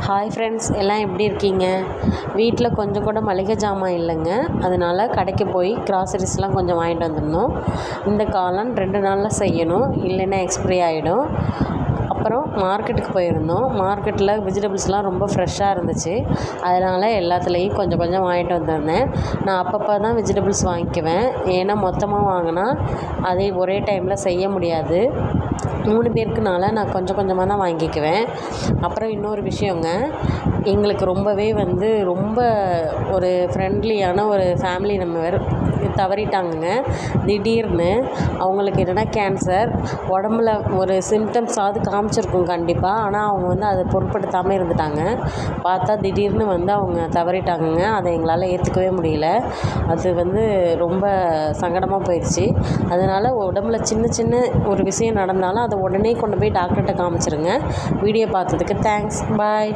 Hi friends, எல்லாம் எப்படி இருக்கீங்க? வீட்டில் கொஞ்சம் கூட மளிகை ஜாமான் இல்லைங்க. அதனால் கடைக்கு போய் கிராசரிஸ்லாம் கொஞ்சம் வாங்கிட்டு வந்திருந்தோம். இந்த காளான் 2 நாளில் செய்யணும், இல்லைன்னா எக்ஸ்பிரி ஆகிடும். அப்புறம் மார்க்கெட்டுக்கு போயிருந்தோம். மார்க்கெட்டில் வெஜிடபிள்ஸ்லாம் ரொம்ப ஃப்ரெஷ்ஷாக இருந்துச்சு. அதனால் எல்லாத்துலேயும் கொஞ்சம் கொஞ்சம் வாங்கிட்டு வந்திருந்தேன். நான் அப்பப்போ தான் வெஜிடபிள்ஸ் வாங்கிக்குவேன். ஏன்னா மொத்தமாக வாங்கினா அதே ஒரே டைமில் செய்ய முடியாது. 3 பேருக்குனால நான் கொஞ்சம் கொஞ்சமாக தான் வாங்கிக்குவேன். அப்புறம் இன்னொரு விஷயங்க, எங்களுக்கு ரொம்பவே ரொம்ப ஒரு ஃப்ரெண்ட்லியான ஒரு ஃபேமிலி மெம்பர் தவறிட்டாங்கங்க. திடீர்னு அவங்களுக்கு என்னென்னா கேன்சர். உடம்புல ஒரு சிம்டம்ஸாவது காமிச்சிருக்கும் கண்டிப்பாக. ஆனால் அவங்க அதை பொருட்படுத்தாமல் இருந்துட்டாங்க. பார்த்தா திடீர்னு அவங்க தவறிட்டாங்கங்க. அதை எங்களால் ஏற்றுக்கவே முடியல. அது ரொம்ப சங்கடமாக போயிடுச்சு. அதனால் உடம்புல சின்ன சின்ன ஒரு விஷயம் நடந்தாலும் அதை உடனே கொண்டு போய் டாக்டர்கிட்ட காமிச்சிருங்க. வீடியோ பார்த்ததுக்கு தேங்க்ஸ். பாய்.